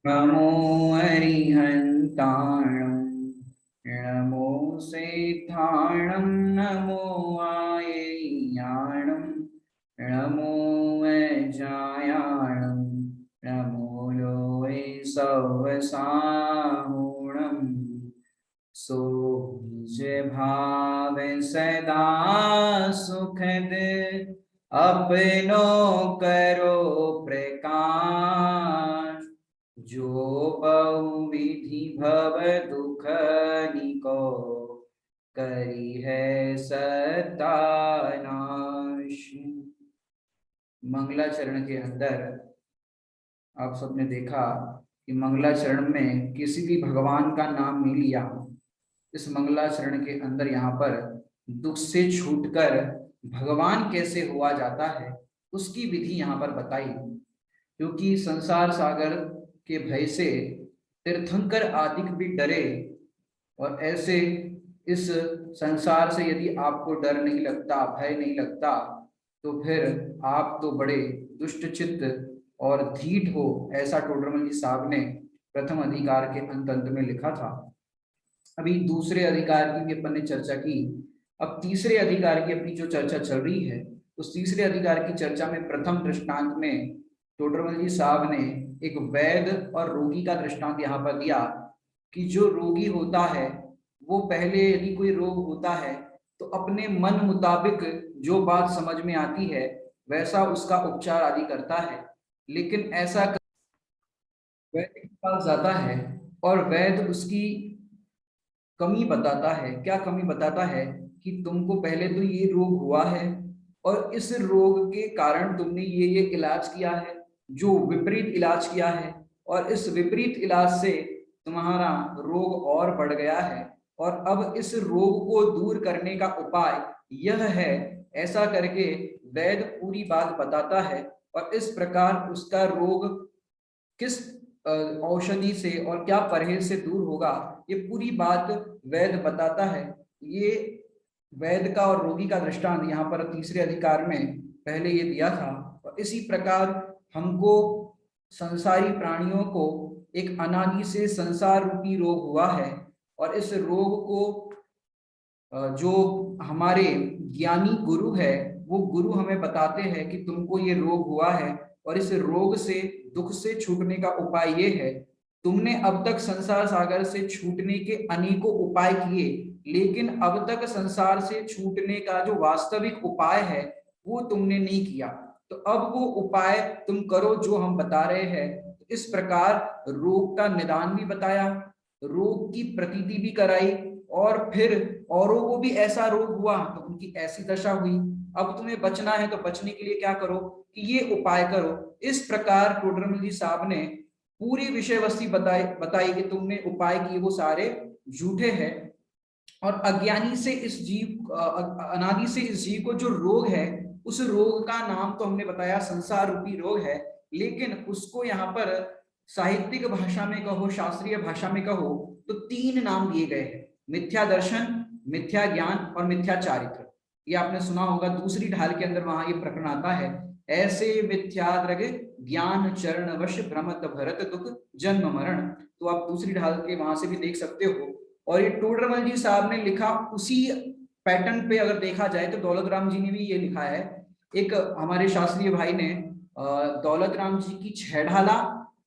नमो अरिहन्ताणं नमो सेठाणं नमो आयेयाणं नमो अजायाणं नमो लोये सवसाहुणं सो निज भाव सदा सुखद अपनो करो प्रकाश जो बहु विधि भव दुख निको करी है सत्यानाश। मंगलाचरण के अंदर आप सबने देखा कि मंगलाचरण में किसी भी भगवान का नाम नहीं लिया। इस मंगलाचरण के अंदर यहाँ पर दुख से छूटकर भगवान कैसे हुआ जाता है उसकी विधि यहाँ पर बताई, क्योंकि संसार सागर के भय से तीर्थंकर आदि भी डरे। और ऐसे इस संसार से यदि आपको डर नहीं लगता, भय नहीं लगता, तो फिर आप तो बड़े दुष्ट चित्त और धीट हो, ऐसा टोडरमल जी साहब ने प्रथम अधिकार के अंत में लिखा था। अभी दूसरे अधिकार की भी अपन ने चर्चा की, अब तीसरे अधिकार की अपनी जो चर्चा चल रही है, उस तीसरे अधिकार की चर्चा में प्रथम दृष्टांत में टोडरमल जी साहब ने एक वैद्य और रोगी का दृष्टांत यहाँ पर दिया कि जो रोगी होता है वो पहले यदि कोई रोग होता है तो अपने मन मुताबिक जो बात समझ में आती है वैसा उसका उपचार आदि करता है, लेकिन ऐसा वैद्य के पास जाता है और वैद्य उसकी कमी बताता है। क्या कमी बताता है कि तुमको पहले तो ये रोग हुआ है और इस रोग के कारण तुमने ये इलाज किया है, जो विपरीत इलाज किया है, और इस विपरीत इलाज से तुम्हारा रोग और बढ़ गया है और अब इस रोग को दूर करने का उपाय यह है। ऐसा करके वैद्य पूरी बात बताता है और इस प्रकार उसका रोग किस औषधि से और क्या परहेज से दूर होगा, ये पूरी बात वैद्य बताता है। ये वैद्य का और रोगी का दृष्टांत यहाँ पर तीसरे अधिकार में पहले ये दिया था। और इसी प्रकार हमको संसारी प्राणियों को एक अनादि से संसार रूपी रोग हुआ है और इस रोग को जो हमारे ज्ञानी गुरु है वो गुरु हमें बताते हैं कि तुमको ये रोग हुआ है और इस रोग से दुख से छूटने का उपाय ये है। तुमने अब तक संसार सागर से छूटने के अनेकों उपाय किए, लेकिन अब तक संसार से छूटने का जो वास्तविक उपाय है वो तुमने नहीं किया, तो अब वो उपाय तुम करो जो हम बता रहे हैं। तो इस प्रकार रोग का निदान भी बताया, रोग की प्रतीति भी कराई, और फिर औरों को भी ऐसा रोग हुआ तो उनकी ऐसी दशा हुई। अब तुम्हें बचना है तो बचने के लिए क्या करो कि ये उपाय करो। इस प्रकार टोडरमल जी साहब ने पूरी विषय वस्तु बताई कि तुमने उपाय किए वो सारे झूठे हैं और अज्ञानी से इस जीव अनादि से इस जीव को जो रोग है उस रोग का नाम तो हमने बताया संसार रूपी रोग है, लेकिन उसको यहाँ पर साहित्यिक भाषा में कहो, शास्त्रीय भाषा में कहो, तो तीन नाम दिए गए हैं: मिथ्या दर्शन, मिथ्या ज्ञान और मिथ्या चारित्र। ये आपने सुना होगा, दूसरी ढाल के अंदर वहां ये प्रकरण आता है, ऐसे मिथ्याद्रग ज्ञान चरण वश भ्रमत भरत दुख जन्म मरण। तो आप दूसरी ढाल के वहां से भी देख सकते हो। और ये टोडरमल जी साहब ने लिखा उसी पैटर्न पे अगर देखा जाए तो दौलत राम जी ने भी ये लिखा है। एक हमारे शास्त्रीय भाई ने दौलत राम जी की छह ढाला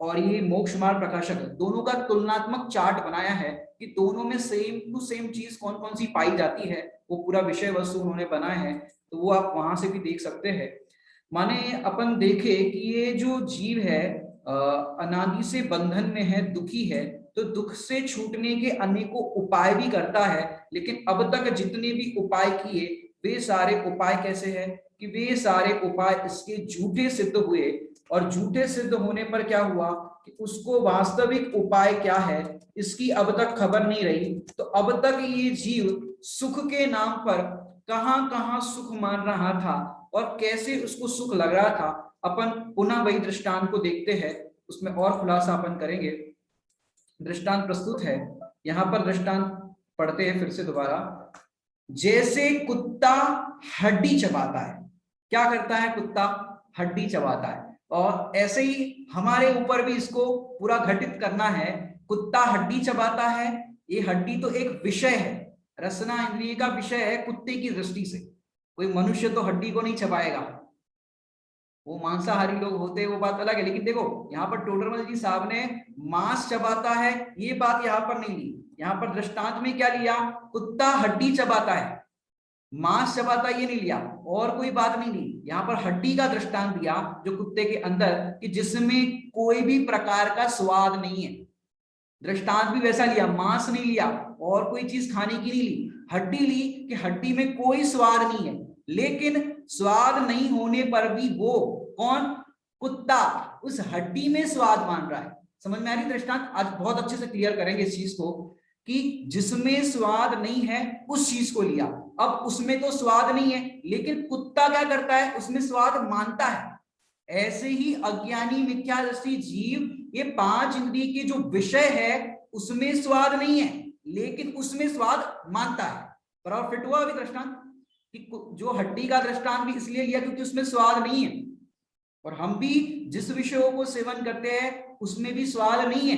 और ये मोक्ष मार्ग प्रकाशक दोनों का तुलनात्मक चार्ट बनाया है कि दोनों में सेम टू सेम चीज कौन कौन सी पाई जाती है, वो पूरा विषय वस्तु उन्होंने बनाए हैं, तो वो आप वहां से भी देख सकते हैं। माने अपन देखे कि ये जो जीव है अनादि से बंधन में है, दुखी है, तो दुख से छूटने के अनेकों उपाय भी करता है, लेकिन अब तक जितने भी उपाय किए वे सारे उपाय कैसे हैं कि वे सारे उपाय इसके झूठे सिद्ध हुए। और झूठे सिद्ध होने पर क्या हुआ कि उसको वास्तविक उपाय क्या है इसकी अब तक खबर नहीं रही। तो अब तक ये जीव सुख के नाम पर कहां कहां सुख मान रहा था और कैसे उसको सुख लग रहा था। अपन पुनः वही दृष्टांत को देखते हैं, उसमें और खुलासा अपन करेंगे। दृष्टांत प्रस्तुत है, यहां पर दृष्टांत पढ़ते हैं फिर से दोबारा। जैसे कुत्ता हड्डी चबाता है, क्या करता है कुत्ता? हड्डी चबाता है। और ऐसे ही हमारे ऊपर भी इसको पूरा घटित करना है। कुत्ता हड्डी चबाता है, ये हड्डी तो एक विषय है, रसना इंद्रिय का विषय है कुत्ते की दृष्टि से। कोई मनुष्य तो हड्डी को नहीं चबाएगा, वो मांसाहारी लोग होते हैं, वो बात अलग है। लेकिन देखो यहाँ पर टोडरमल जी साहब ने मांस चबाता है ये बात यहाँ पर नहीं ली, यहाँ पर दृष्टांत में क्या लिया, कुत्ता हड्डी चबाता है, मांस चबाता ये नहीं लिया, और कोई बात नहीं ली, यहाँ पर हड्डी का दृष्टांत दिया जो कुत्ते के अंदर, कि जिसमें कोई भी प्रकार का स्वाद नहीं है। दृष्टांत भी वैसा लिया, मांस नहीं लिया और कोई चीज खाने की नहीं ली, हड्डी ली कि हड्डी में कोई स्वाद नहीं है, लेकिन स्वाद नहीं होने पर भी वो कौन, कुत्ता उस हड्डी में स्वाद मान रहा है। समझ में आ रही दृष्टांत? आज बहुत अच्छे से क्लियर करेंगे इस चीज को कि जिसमें स्वाद नहीं है उस चीज को लिया। अब उसमें तो स्वाद नहीं है, लेकिन कुत्ता क्या करता है, उसमें स्वाद मानता है। ऐसे ही अज्ञानी मिथ्यादृष्टि जीव, ये पांच इंद्रिय के जो विषय है उसमें स्वाद नहीं है, लेकिन उसमें स्वाद मानता है। बराबर फिट हुआ अभी दृष्टांत? कि जो हड्डी का दृष्टांत भी इसलिए लिया क्योंकि उसमें स्वाद नहीं है, और हम भी जिस विषयों को सेवन करते हैं उसमें भी स्वाद नहीं है,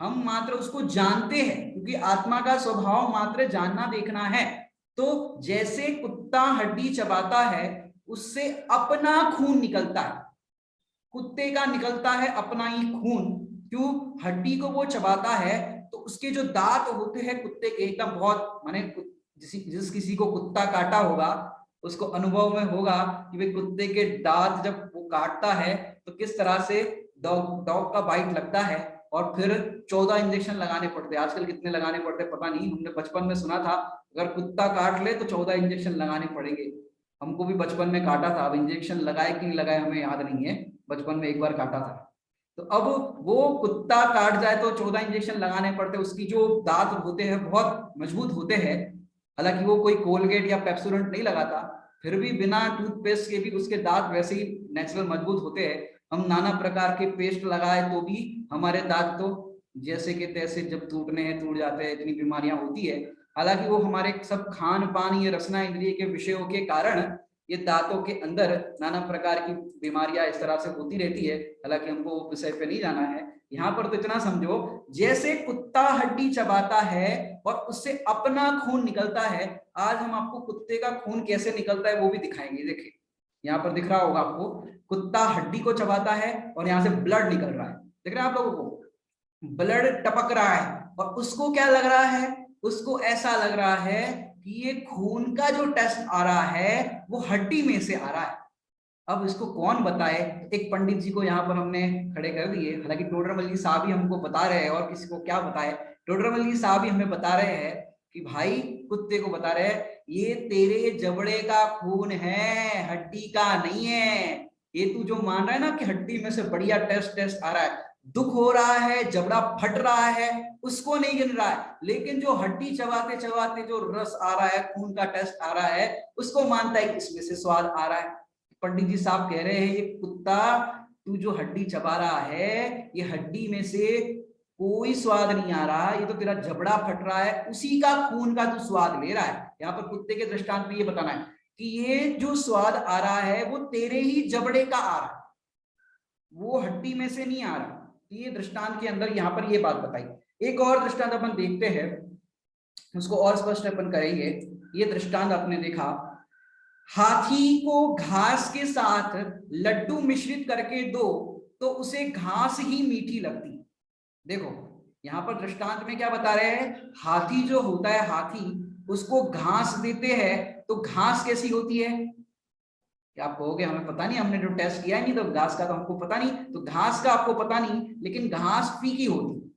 हम मात्र उसको जानते हैं, क्योंकि आत्मा का स्वभाव मात्र जानना देखना है। तो जैसे कुत्ता हड्डी चबाता है, उससे अपना खून निकलता है, कुत्ते का निकलता है अपना ही खून। क्यों? हड्डी को वो चबाता है तो उसके जो दांत होते हैं कुत्ते के एकदम बहुत, माने जिस किसी को कुत्ता काटा होगा उसको अनुभव में होगा कि भाई कुत्ते के दांत जब वो काटता है तो किस तरह से डॉग का बाइट लगता है, और फिर 14 इंजेक्शन लगाने पड़ते हैं। आजकल कितने लगाने पड़ते पता नहीं, हमने बचपन में सुना था अगर कुत्ता काट ले तो 14 इंजेक्शन लगाने पड़ेंगे। हमको भी बचपन में काटा था, अब इंजेक्शन लगाए कि नहीं लगाए हमें याद नहीं है, बचपन में एक बार काटा था। तो अब वो कुत्ता काट जाए तो 14 इंजेक्शन लगाने पड़ते, उसकी जो दांत होते हैं बहुत मजबूत होते हैं, हालांकि वो कोई कोलगेट या पेप्सोडेंट नहीं लगाता, फिर भी बिना टूथपेस्ट के भी उसके दांत वैसे ही नेचुरल मजबूत होते हैं। हम नाना प्रकार के पेस्ट लगाए तो भी हमारे दांत तो जैसे के तैसे जब टूटने हैं टूट जाते हैं, इतनी बीमारियां होती है। हालांकि वो हमारे सब खान पान, ये रसना इंद्रिय के विषयों के कारण ये दांतों के अंदर नाना प्रकार की बीमारियां इस तरह से होती रहती है। हालांकि हमको विषय पे नहीं जाना है, यहाँ पर तो इतना समझो जैसे कुत्ता हड्डी चबाता है और उससे अपना खून निकलता है। आज हम आपको कुत्ते का खून कैसे निकलता है वो भी दिखाएंगे। देखिए यहाँ पर दिख रहा होगा आपको, कुत्ता हड्डी को चबाता है और यहाँ से ब्लड निकल रहा है, दिख रहा है आप लोगों को, ब्लड टपक रहा है, और उसको क्या लग रहा है, उसको ऐसा लग रहा है कि ये खून का जो टेस्ट आ रहा है वो हड्डी में से आ रहा है। अब इसको कौन बताए, एक पंडित जी को यहाँ पर हमने खड़े कर दिए, हालांकि टोडरमल जी साहब ही हमको बता रहे हैं, और किसी को क्या बताए, टोडरमल जी साहब ही हमें बता रहे हैं कि भाई कुत्ते को बता रहे हैं ये तेरे जबड़े का खून है, हड्डी का नहीं है। ये तू जो मान रहा है ना कि हड्डी में से बढ़िया टेस्ट आ रहा है, दुख हो रहा है, जबड़ा फट रहा है, उसको नहीं गिन रहा है, लेकिन जो हड्डी चबाते चबाते जो रस आ रहा है, खून का टेस्ट आ रहा है, उसको मानता है कि इसमें से स्वाद आ रहा है। पंडित जी साहब कह रहे हैं ये कुत्ता तू जो हड्डी चबा रहा है, ये हड्डी में से कोई स्वाद नहीं आ रहा, ये तो तेरा जबड़ा फट रहा है, उसी का खून का तू स्वाद ले रहा है। यहाँ पर कुत्ते के दृष्टांत में ये बताना है कि ये जो स्वाद आ रहा है वो तेरे ही जबड़े का आ रहा है, वो हड्डी में से नहीं आ रहा। ये दृष्टांत के अंदर यहाँ पर ये बात बताई। एक और दृष्टांत अपन देखते हैं, उसको और स्पष्ट अपन करेंगे। ये दृष्टांत आपने देखा, हाथी को घास के साथ लड्डू मिश्रित करके दो तो उसे घास ही मीठी लगती। देखो यहाँ पर दृष्टांत में क्या बता रहे हैं, हाथी जो होता है, हाथी उसको घास देते हैं तो घास कैसी होती है, क्या आप कहोगे हमें पता नहीं, हमने जो टेस्ट किया है नहीं तो घास का तो हमको पता नहीं, तो घास का आपको पता नहीं, लेकिन घास फीकी होती,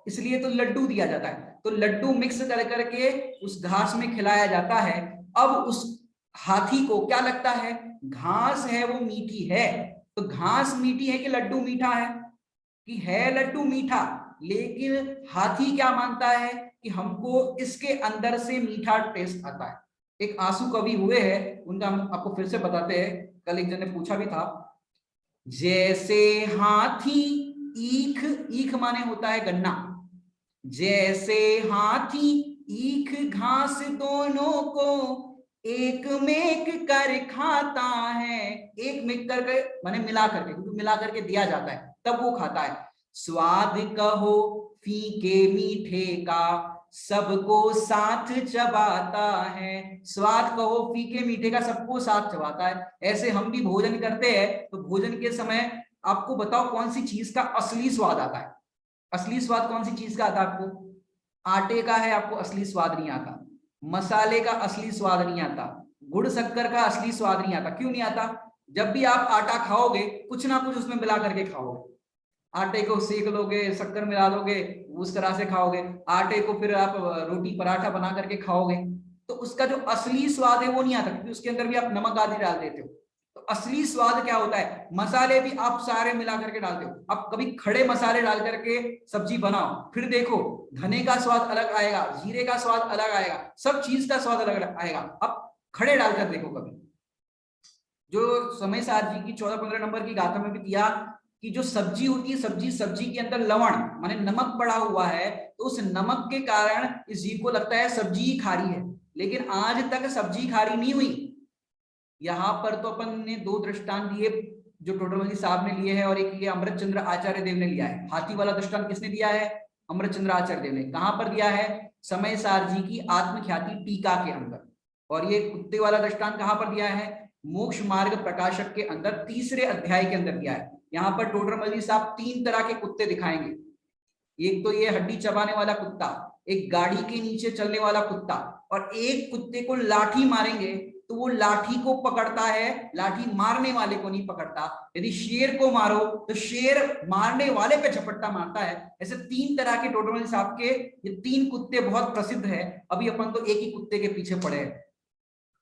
इसलिए तो लड्डू दिया जाता है। तो लड्डू मिक्स कर करके उस घास में खिलाया जाता है। अब उस हाथी को क्या लगता है, घास है वो मीठी है, तो घास मीठी है कि लड्डू मीठा है, कि है लड्डू मीठा, लेकिन हाथी क्या मानता है कि हमको इसके अंदर से मीठा टेस्ट आता है। एक आंसू कवि हुए हैं, उनका हम आपको फिर से बताते हैं, कल एक जन ने पूछा भी था, जैसे हाथी ईख, ईख माने होता है गन्ना, जैसे हाथी ईख घास दोनों को एक मेक कर खाता है, एक मेक करके माने मिला करके, क्योंकि मिला करके दिया जाता है तब वो खाता है। स्वाद कहो फीके मीठे का, सबको साथ चबाता है। स्वाद कहो फीके मीठे का, सबको साथ चबाता है। ऐसे हम भी भोजन करते हैं, तो भोजन के समय आपको बताओ कौन सी चीज का असली स्वाद आता है? असली स्वाद कौन सी चीज का आता है आपको? आटे का है, आपको असली स्वाद नहीं आता। मसाले का असली स्वाद नहीं आता। गुड़ शक्कर का असली स्वाद नहीं आता। क्यों नहीं आता? जब भी आप आटा खाओगे, कुछ ना कुछ उसमें मिला करके खाओगे। आटे को सेक लोगे, शक्कर मिला लोगे, उस तरह से खाओगे। आटे को फिर आप रोटी पराठा बना करके खाओगे, तो उसका जो असली स्वाद है वो नहीं आता, क्योंकि उसके अंदर भी आप नमक आदि डाल देते हो। तो असली स्वाद क्या होता है? मसाले भी आप सारे मिला करके डालते हो। आप कभी खड़े मसाले डाल करके सब्जी बनाओ, फिर देखो धने का स्वाद अलग आएगा, जीरे का स्वाद अलग आएगा, सब चीज का स्वाद अलग आएगा। आप खड़े डालकर देखो कभी। जो समय सार जी की 14-15 नंबर की गाथा में भी दिया कि जो सब्जी होती है, सब्जी के अंदर लवण माने नमक पड़ा हुआ है, तो उस नमक के कारण इस जीव को लगता है सब्जी ही खारी है, लेकिन आज तक सब्जी खारी नहीं हुई। यहां पर तो अपन ने दो दृष्टांत दिए जो टोडरमल साहब ने लिए हैं, और एक ये अमृतचंद्र आचार्य देव ने लिया है। हाथी वाला दृष्टांत किसने दिया है? अमृतचंद्र आचार्य देव ने। कहां पर दिया है? समय सार जी की आत्मख्याति टीका के अंदर। और ये कुत्ते वाला दृष्टांत कहां पर दिया है? मोक्ष मार्ग प्रकाशक के अंदर 3रे अध्याय के अंदर दिया है। यहाँ पर टोडरमल साहब 3 तरह के कुत्ते दिखाएंगे। एक तो ये हड्डी चबाने वाला कुत्ता, एक गाड़ी के नीचे चलने वाला कुत्ता, और एक कुत्ते को लाठी मारेंगे तो वो लाठी को पकड़ता है, लाठी मारने वाले को नहीं पकड़ता। यदि शेर को मारो तो शेर मारने वाले पे झपट्टा मारता है। ऐसे 3 तरह के टोडरमल साहब के ये 3 कुत्ते बहुत प्रसिद्ध है। अभी अपन तो एक ही कुत्ते के पीछे पड़े हैं,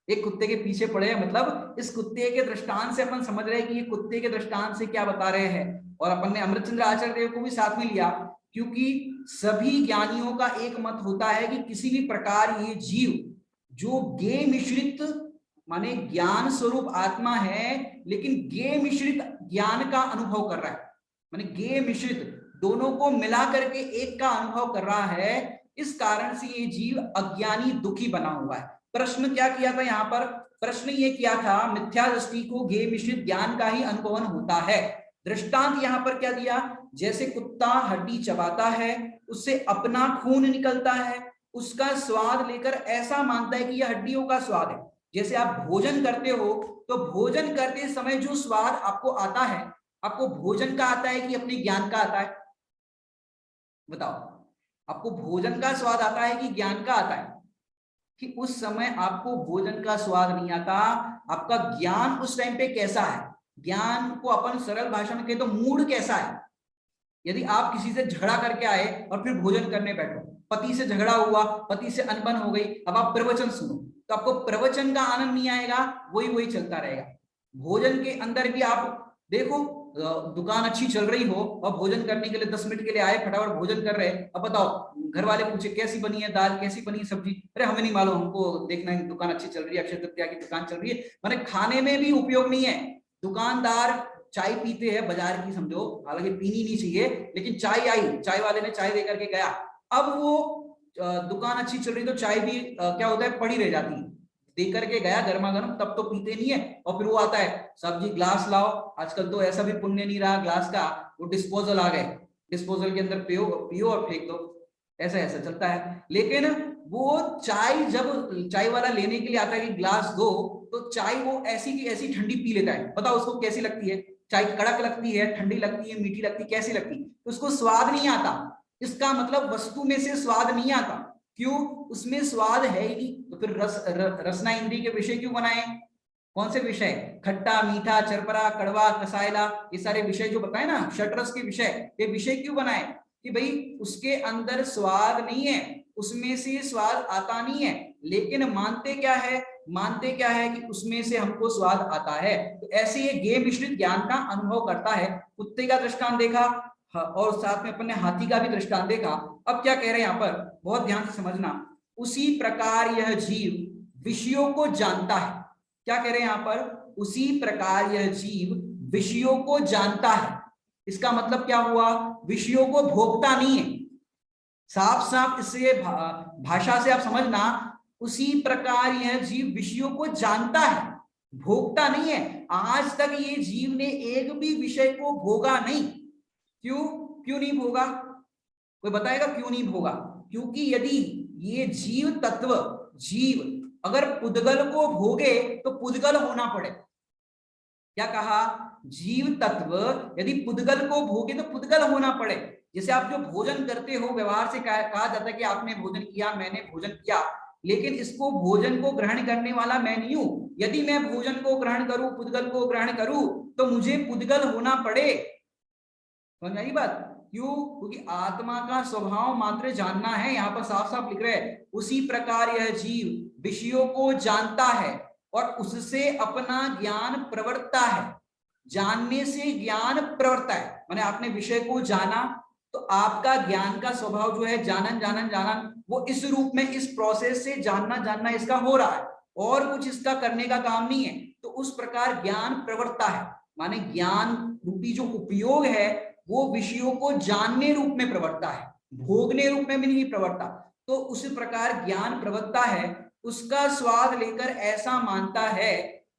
एक कुत्ते के पीछे पड़े हैं, मतलब इस कुत्ते के दृष्टांत से अपन समझ रहे हैं कि ये कुत्ते के दृष्टांत से क्या बता रहे हैं। और अपन ने अमृतचंद्र आचार्य देव को भी साथ में लिया, क्योंकि सभी ज्ञानियों का एक मत होता है कि किसी भी प्रकार ये जीव जो गे मिश्रित माने ज्ञान स्वरूप आत्मा है, लेकिन गे मिश्रित ज्ञान का अनुभव कर रहा है, माने गे मिश्रित दोनों को मिला करके एक का अनुभव कर रहा है। इस कारण से ये जीव अज्ञानी दुखी बना हुआ है। प्रश्न क्या किया था यहाँ पर? प्रश्न ये किया था मिथ्या दृष्टि को गे मिश्रित ज्ञान का ही अनुभवन होता है। दृष्टांत यहाँ पर क्या दिया? जैसे कुत्ता हड्डी चबाता है, उससे अपना खून निकलता है, उसका स्वाद लेकर ऐसा मानता है कि यह हड्डियों का स्वाद है। जैसे आप भोजन करते हो, तो भोजन करते समय जो स्वाद आपको आता है, आपको भोजन का आता है कि अपने ज्ञान का आता है? बताओ, आपको भोजन का स्वाद आता है कि ज्ञान का आता है? कि उस समय आपको भोजन का स्वाद नहीं आता, आपका ज्ञान उस टाइम पे कैसा है। ज्ञान को अपन सरल भाषा में कहें तो मूड कैसा है। यदि आप किसी से झगड़ा करके आए और फिर भोजन करने बैठो, पति से झगड़ा हुआ, पति से अनबन हो गई, अब आप प्रवचन सुनो, तो आपको प्रवचन का आनंद नहीं आएगा, वही वही चलता रहेगा। भोजन के अंदर भी आप देखो, दुकान अच्छी चल रही हो और भोजन करने के लिए 10 मिनट के लिए आए, फटाफट भोजन कर रहे हैं, अब बताओ घर वाले पूछे कैसी बनी है दाल, कैसी बनी है सब्जी, अरे हमें नहीं मालूम, हमको देखना है दुकान अच्छी चल रही है, अक्षय तृतीया की दुकान चल रही है। माने खाने में भी उपयोग नहीं है। दुकानदार चाय पीते हैं बाजार की, समझो, हालांकि पीनी नहीं चाहिए, लेकिन चाय आई, चाय वाले ने चाय दे करके गया, अब वो दुकान अच्छी चल रही तो चाय भी क्या होता है, पड़ी रह जाती है। दे करके गया गर्मा गर्म, तब तो पीते नहीं है, और फिर वो आता है सब्जी ग्लास लाओ, आजकल तो ऐसा भी पुण्य नहीं रहा ग्लास का, वो डिस्पोजल आ गए, डिस्पोजल के अंदर पियो पियो और फेंक दो, ऐसा ऐसा चलता है। लेकिन वो चाय जब चाय वाला लेने के लिए आता है कि ग्लास दो, तो चाय वो ऐसी की ऐसी ठंडी पी लेता है। बताओ उसको कैसी लगती है? चाय कड़क लगती है, ठंडी लगती है, मीठी लगती है, कैसी लगती है? उसको स्वाद नहीं आता। इसका मतलब वस्तु में से स्वाद नहीं आता। क्यों? उसमें स्वाद है ही नहीं, तो फिर रसना इंद्रिय के विषय क्यों बनाए? कौन से विषय? खट्टा, मीठा, चरपरा, कड़वा, कसायला, ये सारे विषय जो बताए ना, षटरस के विषय, ये विषय क्यों बनाए? कि भाई उसके अंदर स्वाद नहीं है, उसमें से स्वाद आता नहीं है, लेकिन मानते क्या है? मानते क्या है कि उसमें से हमको स्वाद आता है। तो ऐसे ये गे मिश्रित ज्ञान का अनुभव करता है। कुत्ते का दृष्टांत देखा, और साथ में अपन ने हाथी का भी दृष्टांत देखा। अब क्या कह रहे हैं यहाँ पर, बहुत ध्यान से समझना। उसी प्रकार यह जीव विषयों को जानता है। क्या कह रहे हैं यहाँ पर? उसी प्रकार यह जीव विषयों को जानता है। इसका मतलब क्या हुआ? विषयों को भोगता नहीं है। साफ साफ इससे भाषा से आप समझना, उसी प्रकार यह जीव विषयों को जानता है, भोगता नहीं है। आज तक ये जीव ने एक भी विषय को भोगा नहीं। क्यों क्यों नहीं भोगा? कोई बताएगा क्यों नहीं भोगा? क्योंकि यदि ये जीव तत्व, जीव अगर पुद्गल को भोगे तो पुद्गल होना पड़े। क्या कहा? जीव तत्व यदि पुद्गल को भोगे तो पुद्गल होना पड़े। जैसे आप जो भोजन करते हो, व्यवहार से कहा जाता है कि आपने भोजन किया, मैंने भोजन किया, लेकिन इसको भोजन को ग्रहण करने वाला मैं नहीं हूं। यदि मैं भोजन को ग्रहण करूं, पुद्गल को ग्रहण करूं, तो मुझे पुद्गल होना पड़े। समझ आई बात? क्यों? क्योंकि आत्मा का स्वभाव मात्र जानना है, यहां पर साफ साफ लिख रहे हैं। उसी प्रकार यह जीव विषयों को जानता है और उससे अपना ज्ञान प्रवर्तता है। जानने से ज्ञान प्रवर्तता है, माने आपने विषय को जाना तो आपका ज्ञान का स्वभाव जो है जानन जानन जानन, वो इस रूप में, इस प्रोसेस से जानना जानना इसका हो रहा है, और कुछ इसका करने का काम नहीं है। तो उस प्रकार ज्ञान प्रवर्तता है, माने ज्ञान रूपी जो उपयोग है वो विषयों को जानने रूप में प्रवर्तता है, भोगने रूप में भी नहीं प्रवर्तता। तो उस प्रकार ज्ञान प्रवर्तता है, उसका स्वाद लेकर ऐसा मानता है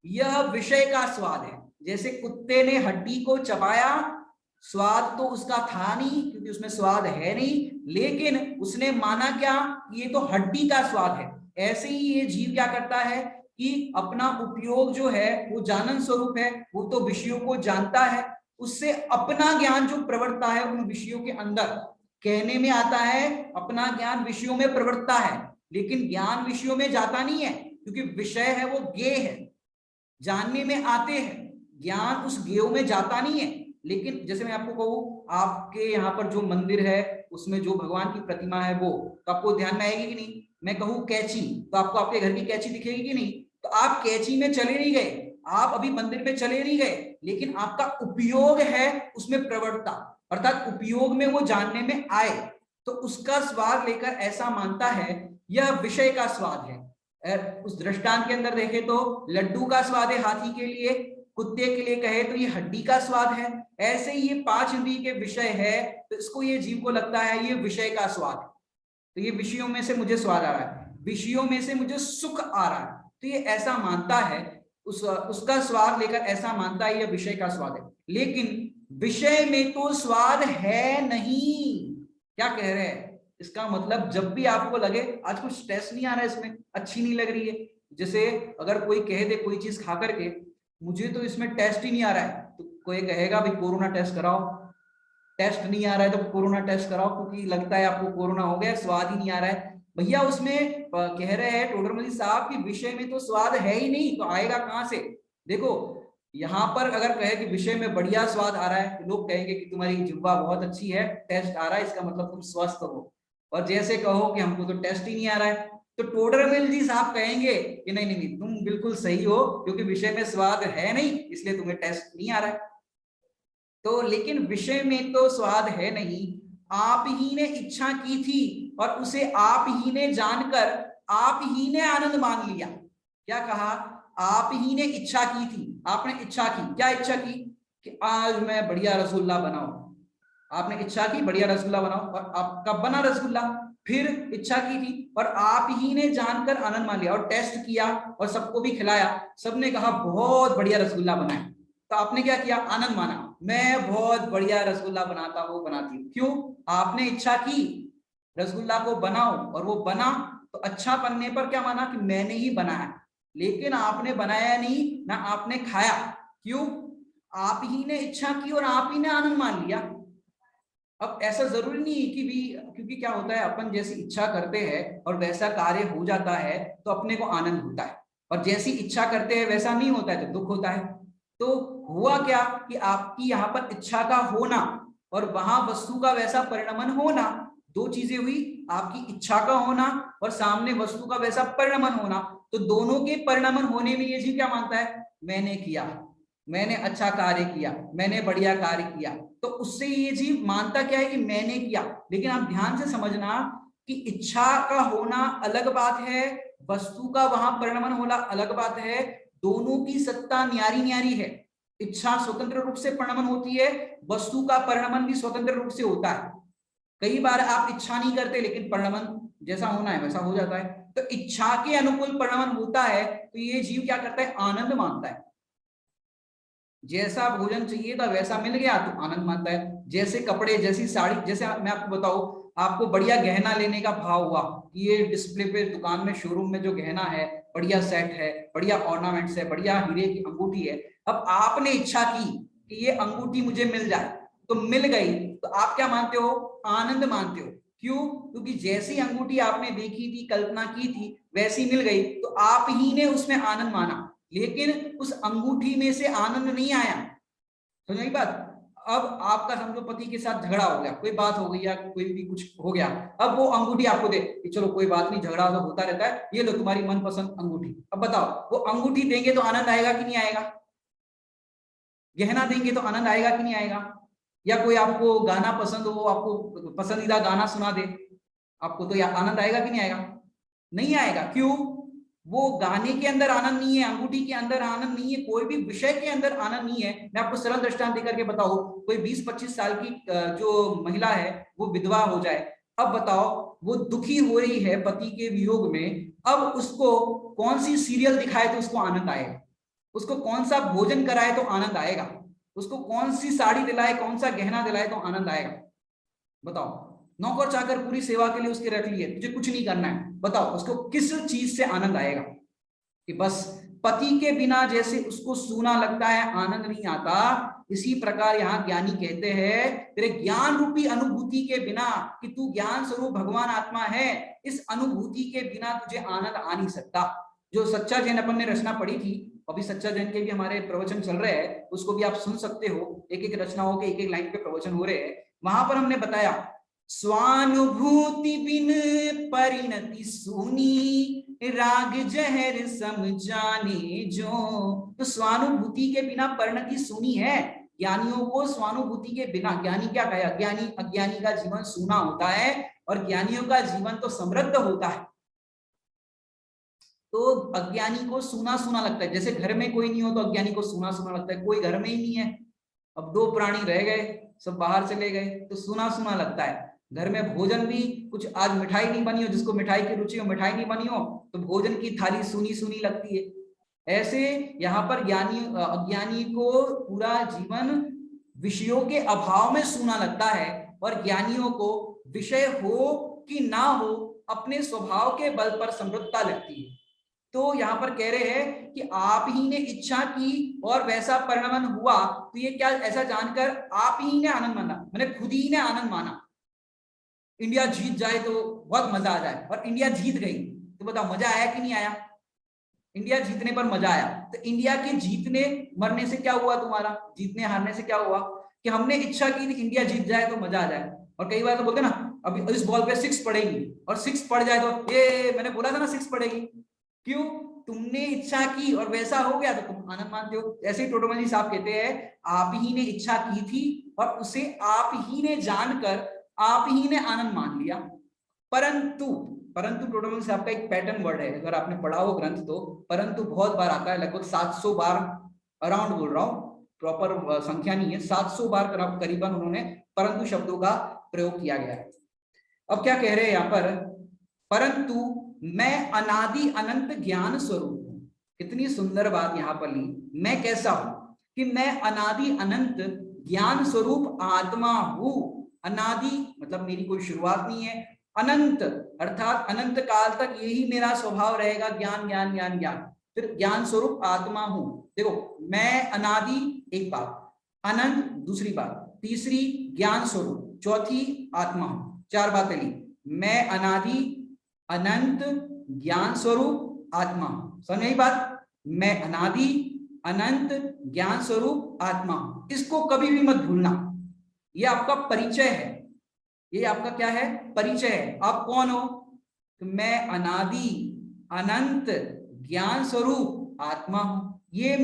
यह विषय का स्वाद है। जैसे कुत्ते ने हड्डी को चबाया, स्वाद तो उसका था नहीं क्योंकि उसमें स्वाद है नहीं, लेकिन उसने माना क्या? ये तो हड्डी का स्वाद है। ऐसे ही ये जीव क्या करता है कि अपना उपयोग जो है वो जानन स्वरूप है, वो तो विषयों को जानता है, उससे अपना ज्ञान जो प्रवर्तता है उन विषयों के अंदर। कहने में आता है अपना ज्ञान विषयों में प्रवर्तता है, लेकिन ज्ञान विषयों में जाता नहीं है, क्योंकि विषय है वो ज्ञेय है, जानने में आते हैं, ज्ञान उस ज्ञेय में जाता नहीं है। लेकिन जैसे मैं आपको कहूं, आपके यहाँ पर जो मंदिर है उसमें जो भगवान की प्रतिमा है वो, तो आपको ध्यान में आएगी कि नहीं? मैं कहूं कैची, तो आपको आपके घर की कैची दिखेगी कि नहीं? तो आप कैची में चले नहीं गए, आप अभी मंदिर में चले नहीं गए, लेकिन आपका उपयोग है उसमें प्रवृत्ता, अर्थात उपयोग में वो जानने में आए, तो उसका स्वाद लेकर ऐसा मानता है यह विषय का स्वाद है। उस दृष्टांत के अंदर देखें तो लड्डू का स्वाद है हाथी के लिए, कुत्ते के लिए कहे तो ये हड्डी का स्वाद है। ऐसे ही ये पांच इंद्रिय के विषय है, तो इसको ये जीव को लगता है ये विषय का स्वाद है, तो ये विषयों में से मुझे स्वाद आ रहा है, विषयों में से मुझे सुख आ रहा है, तो ये ऐसा मानता है, उसका स्वाद लेकर ऐसा मानता है यह विषय का स्वाद है। लेकिन विषय में तो स्वाद है नहीं। क्या कह रहे हैं? इसका मतलब जब भी आपको लगे आज कुछ टेस्ट नहीं आ रहा है, इसमें अच्छी नहीं लग रही है, जैसे अगर कोई कह दे कोई चीज खा करके मुझे तो इसमें टेस्ट ही नहीं आ रहा है, तो कोई कहेगा भाई कोरोना टेस्ट कराओ, टेस्ट नहीं आ रहा है तो कोरोना टेस्ट कराओ, क्योंकि लगता है आपको कोरोना हो गया, स्वाद ही नहीं आ रहा है। भैया उसमें कह रहे हैं टोडरमल साहब कि विषय में तो स्वाद है ही नहीं, तो आएगा कहां से? देखो यहाँ पर अगर कहे कि विषय में बढ़िया स्वाद आ रहा है तो लोग कहेंगे कि तुम्हारी जिह्वा बहुत अच्छी है, टेस्ट आ रहा है, इसका मतलब तुम स्वस्थ हो। और जैसे कहो कि हमको तो टेस्ट ही नहीं आ रहा है, तो टोडरमल जी साहब कहेंगे कि नहीं नहीं नहीं, तुम बिल्कुल सही हो, क्योंकि विषय में स्वाद है नहीं इसलिए तुम्हें टेस्ट नहीं आ रहा है। तो लेकिन विषय में तो स्वाद है नहीं, आप ही ने इच्छा की थी और उसे आप ही ने जानकर आप ही ने आनंद मान लिया। क्या कहा? आप ही ने इच्छा की थी, आपने इच्छा की, क्या इच्छा की? कि आज मैं बढ़िया रसगुल्ला बनाऊं। आपने इच्छा की बढ़िया रसगुल्ला बनाओ, और आपका बना रसगुल्ला। फिर इच्छा की थी और आप ही ने जानकर आनंद मान लिया और टेस्ट किया और सबको भी खिलाया, सबने कहा बहुत बढ़िया रसगुल्ला बना है, तो आपने क्या किया? आनंद माना, मैं बहुत बढ़िया रसगुल्ला बनाता हूँ, बनाती हूँ। क्यों? आपने इच्छा की रसगुल्ला को बनाओ और वो बना, तो अच्छा बनने पर क्या माना कि मैंने ही बनाया, लेकिन आपने बनाया नहीं ना आपने खाया। क्यों? आप ही ने इच्छा की और आप ही ने आनंद मान लिया। अब ऐसा जरूरी नहीं कि भी, क्योंकि क्या होता है अपन जैसी इच्छा करते हैं और वैसा कार्य हो जाता है तो अपने को आनंद होता है, और जैसी इच्छा करते हैं वैसा नहीं होता है तो दुख होता है। तो हुआ क्या कि आपकी यहाँ पर इच्छा का होना और वहां वस्तु का वैसा परिणमन होना, दो चीजें हुई, आपकी इच्छा का होना और सामने वस्तु का वैसा परिणमन होना। तो दोनों के परिणमन होने में ये जीव क्या मानता है? मैंने किया, मैंने अच्छा कार्य किया, मैंने बढ़िया कार्य किया, तो उससे ये जीव मानता क्या है कि मैंने किया। लेकिन आप ध्यान से समझना कि इच्छा का होना अलग बात है, वस्तु का वहां परिणमन होना अलग बात है, दोनों की सत्ता न्यारी न्यारी है। इच्छा स्वतंत्र रूप से परिणमन होती है, वस्तु का परिणमन भी स्वतंत्र रूप से होता है। कई बार आप इच्छा नहीं करते लेकिन परिणमन जैसा होना है वैसा हो जाता है। तो इच्छा के अनुकूल परिणमन होता है तो ये जीव क्या करता है, आनंद मानता है। जैसा भोजन चाहिए था वैसा मिल गया तो आनंद मानता है। जैसे कपड़े, जैसी साड़ी, जैसे मैं आपको बताऊं, आपको बढ़िया गहना लेने का भाव हुआ, ये डिस्प्ले पे दुकान में शोरूम में जो गहना है, बढ़िया सेट है, बढ़िया ऑर्नामेंट्स है, बढ़िया हीरे की अंगूठी है। अब आपने इच्छा की कि ये अंगूठी मुझे मिल जाए, तो मिल गई, तो आप क्या मानते हो, आनंद मानते हो। क्यों? क्योंकि जैसी अंगूठी आपने देखी थी, कल्पना की थी, वैसी मिल गई, तो आप ही ने उसमें आनंद माना, लेकिन उस अंगूठी में से आनंद नहीं आया। समझ बात? अब आपका समझो पति के साथ झगड़ा हो गया, कोई बात हो गई या कोई भी कुछ हो गया, अब वो अंगूठी आपको दे कि चलो कोई बात नहीं, झगड़ा तो होता रहता है, ये लो तुम्हारी मनपसंद अंगूठी। अब बताओ, वो अंगूठी देंगे तो आनंद आएगा कि नहीं आएगा? गहना देंगे तो आनंद आएगा कि नहीं आएगा? या कोई आपको गाना पसंद हो, आपको पसंदीदा गाना सुना दे आपको, तो या आनंद आएगा कि नहीं आएगा? नहीं आएगा। क्यों? वो गाने के अंदर आनंद नहीं है, अंगूठी के अंदर आनंद नहीं है, कोई भी विषय के अंदर आनंद नहीं है। मैं आपको सरल दृष्टांत देकर के बताऊं, कोई 20-25 साल की जो महिला है वो विधवा हो जाए, अब बताओ वो दुखी हो रही है पति के वियोग में, अब उसको कौन सी सीरियल दिखाए तो उसको आनंद आएगा? उसको कौन सा भोजन कराए तो आनंद आएगा? उसको कौन सी साड़ी दिलाए, कौन सा गहना दिलाए तो आनंद आएगा? बताओ। नौकर चाकर पूरी सेवा के लिए उसके रख लिए, तुझे कुछ नहीं करना है, बताओ उसको किस चीज से आनंद आएगा? कि बस पति के बिना जैसे उसको सूना लगता है, आनंद नहीं आता, इसी प्रकार यहाँ ज्ञानी कहते हैं तेरे ज्ञान रूपी अनुभूति के बिना, कि तू ज्ञान स्वरूप भगवान आत्मा है, इस अनुभूति के बिना तुझे आनंद आ नहीं सकता। जो सच्चा जैन अपन ने रचना पढ़ी थी, अभी सच्चा जैन के भी हमारे प्रवचन चल रहे हैं, उसको भी आप सुन सकते हो, एक एक रचनाओं के एक एक लाइन पे प्रवचन हो रहे हैं। वहां पर हमने बताया स्वानुभूति बिन परिणति सूनी, राग जहर समझाने जो। तो स्वानुभूति के बिना परिणति सूनी है। ज्ञानियों को स्वानुभूति के बिना, ज्ञानी क्या कहा, ज्ञानी अज्ञानी का जीवन सूना होता है और ज्ञानियों का जीवन तो समृद्ध होता है। तो अज्ञानी को सूना सूना लगता है, जैसे घर में कोई नहीं हो तो अज्ञानी को सूना सूना लगता है, कोई घर में ही नहीं है, अब 2 प्राणी रह गए, सब बाहर चले गए, तो सूना सूना लगता है। घर में भोजन भी कुछ आज मिठाई नहीं बनी हो, जिसको मिठाई की रुचि हो, मिठाई नहीं बनी हो तो भोजन की थाली सूनी सूनी लगती है। ऐसे यहाँ पर ज्ञानी अज्ञानी को पूरा जीवन विषयों के अभाव में सूना लगता है, और ज्ञानियों को विषय हो कि ना हो अपने स्वभाव के बल पर समृद्धता लगती है। तो यहाँ पर कह रहे हैं कि आप ही ने इच्छा की और वैसा परिणमन हुआ, तो ये क्या, ऐसा जानकर आप ही ने आनंद माना, मैंने खुद ही ने आनंद माना। इंडिया जीत जाए तो बहुत मजा आ जाए, और इंडिया जीत गई तो बताओ मजा आया कि नहीं आया? इंडिया जीतने पर मजा आया। तो इंडिया के जीतने मरने से क्या हुआ, तुम्हारा जीतने हारने से क्या हुआ? कि हमने इच्छा की थी इंडिया जीत जाए तो मजा आ जाए, और कई बार तो बोलते ना अभी इस बॉल पे 6 पड़ेगी, और 6 पड़ जाए तो ये मैंने बोला था ना 6 पड़ेगी। क्यों? तुमने इच्छा की और वैसा हो गया तो तुम आनंद मानते हो। ऐसे ही टोटोमली साहब कहते हैं आप ही ने इच्छा की थी और उसे आप ही ने जानकर आप ही ने आनंद मान लिया। परंतु परंतु टोटोमली साहब का एक पैटर्न वर्ड है, अगर आपने पढ़ा हो ग्रंथ तो परंतु बहुत बार आता है, लगभग 700 बार अराउंड बोल रहा हूं, प्रॉपर संख्या नहीं है, 700 बार करीबन उन्होंने परंतु शब्दों का प्रयोग किया गया है। अब क्या कह रहे हैं यहाँ पर, परंतु मैं अनादि अनंत ज्ञान स्वरूप हूं। कितनी सुंदर बात यहां पर ली, मैं कैसा हूं कि मैं अनादि अनंत ज्ञान स्वरूप आत्मा हूं। अनादि मतलब मेरी कोई शुरुआत नहीं है, अनंत अर्थात अनंत काल तक यही मेरा स्वभाव रहेगा, ज्ञान ज्ञान ज्ञान ज्ञान, फिर ज्ञान स्वरूप आत्मा हूं। देखो मैं अनादि एक बात, अनंत दूसरी बात, तीसरी ज्ञान स्वरूप, चौथी आत्मा हूं, 4 बातें ली। मैं अनादि अनंत ज्ञान स्वरूप आत्मा, समझ यही बात, मैं अनादि अनंत ज्ञान स्वरूप आत्मा, इसको कभी भी मत भूलना। ये आपका परिचय है, ये आपका क्या है, परिचय है। आप कौन हो? तो मैं अनादि अनंत ज्ञान स्वरूप आत्मा हूं, ये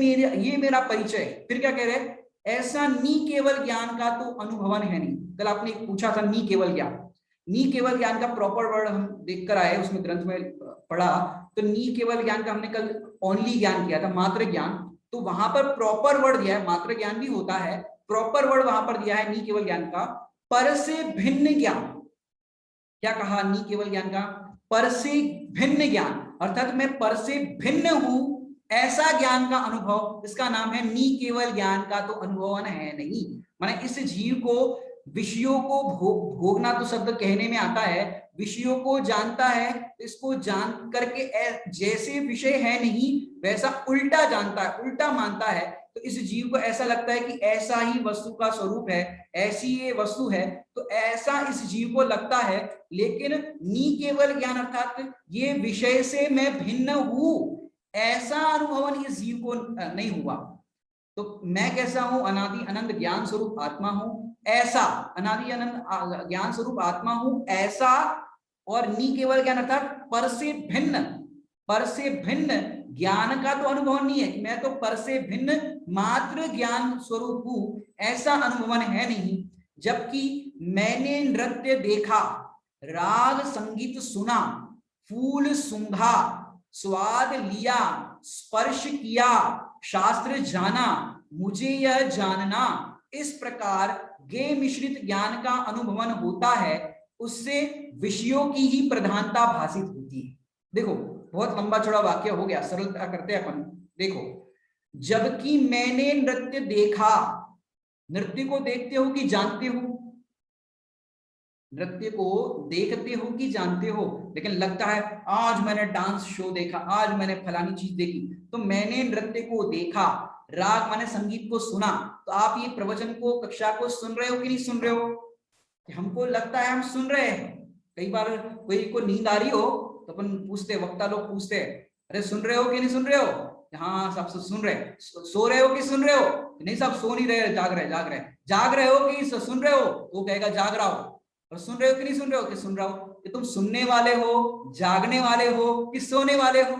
मेरा परिचय है। फिर क्या कह रहे, ऐसा नी केवल ज्ञान का तो अनुभवन है नहीं। कल आपने पूछा था नी केवल ज्ञान, नी केवल ज्ञान का प्रॉपर वर्ड हम देखकर आए, उसमें ग्रंथ में पढ़ा, तो नी केवल ज्ञान का हमने कल ओनली ज्ञान किया था, मात्र ज्ञान, तो वहां पर प्रॉपर वर्ड दिया है, मात्र ज्ञान भी होता है, प्रॉपर वर्ड वहां पर दिया है नी केवल ज्ञान का, पर से भिन्न ज्ञान। क्या कहा नी केवल ज्ञान का? पर से भिन्न ज्ञान, अर्थात मैं पर से भिन्न हूं ऐसा ज्ञान का अनुभव, इसका नाम है नी केवल ज्ञान का तो अनुभवन है नहीं। माने इस जीव को विषयों को भोगना तो शब्द कहने में आता है, विषयों को जानता है, इसको जान करके जैसे विषय है नहीं वैसा उल्टा जानता है, उल्टा मानता है। तो इस जीव को ऐसा लगता है कि ऐसा ही वस्तु का स्वरूप है, ऐसी ये वस्तु है, तो ऐसा इस जीव को लगता है। लेकिन नी केवल ज्ञान अर्थात ये विषय से मैं भिन्न हूं ऐसा अनुभवन इस जीव को नहीं हुआ। तो मैं कैसा हूं? अनादि अनंत ज्ञान स्वरूप आत्मा हूं ऐसा, अनादि अनंत ज्ञान स्वरूप आत्मा हूं ऐसा, और नी केवल ज्ञान अर्थात पर से भिन्न, पर से भिन्न ज्ञान का तो अनुभव नहीं है कि मैं तो पर से भिन्न मात्र ज्ञान स्वरूप हूं ऐसा अनुभवन है नहीं। जबकि मैंने नृत्य देखा, राग संगीत सुना, फूल सूंघा, स्वाद लिया, स्पर्श किया, शास्त्र जाना, मुझे यह जानना, इस प्रकार गे मिश्रित ज्ञान का अनुभवन होता है, उससे विषयों की ही प्रधानता भासित होती है। देखो बहुत लंबा चौड़ा वाक्य हो गया, सरलता करते हैं अपन। देखो, जबकि मैंने नृत्य देखा, नृत्य को देखते हो कि जानते हो? नृत्य को देखते हो कि जानते हो? लेकिन लगता है आज मैंने डांस शो देखा, आज मैंने फलानी चीज देखी, तो मैंने नृत्य को देखा, राग माने संगीत को सुना। तो आप ये प्रवचन को, कक्षा को सुन रहे हो कि नहीं सुन रहे हो? कि हमको लगता है हम सुन रहे हैं। कई बार कोई को नींद आ रही हो तो अपन पूछते, वक्ता लोग पूछते, अरे सुन रहे हो कि नहीं सुन रहे हो? हाँ सब सुन रहे। सो रहे हो कि सुन रहे हो? नहीं सब सो नहीं रहे, जाग रहे, जाग रहे। जाग रहे हो कि सुन रहे हो? वो कहेगा जाग रहा हो। और सुन रहे हो कि नहीं सुन रहे हो? कि सुन रहा हो। कि तुम सुनने वाले हो, जागने वाले हो कि सोने वाले हो?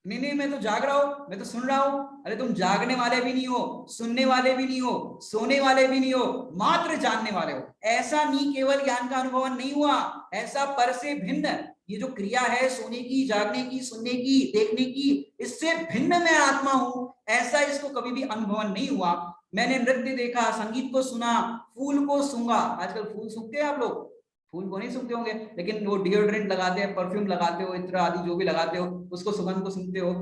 नहीं नहीं मैं तो जाग रहा हूं, मैं तो सुन रहा हूं। अरे तुम जागने वाले भी नहीं हो, सुनने वाले भी नहीं हो, सोने वाले भी नहीं हो, मात्र जानने वाले हो। ऐसा नहीं केवल ज्ञान का अनुभव नहीं हुआ, ऐसा पर से भिन्न ये जो क्रिया है सोने की, जागने की, सुनने की, देखने की, इससे भिन्न मैं आत्मा हूं ऐसा इसको कभी भी अनुभव नहीं हुआ। मैंने नृत्य देखा, संगीत को सुना, फूल को सूंघा। आजकल फूल सूंघते हैं आप लोग? फूल को नहीं सूंघते होंगे, लेकिन वो डिओड्रेंट लगाते हैं, परफ्यूम लगाते हो, इत्र आदि जो भी लगाते हो, उसको सुगंध को सूंघते हो।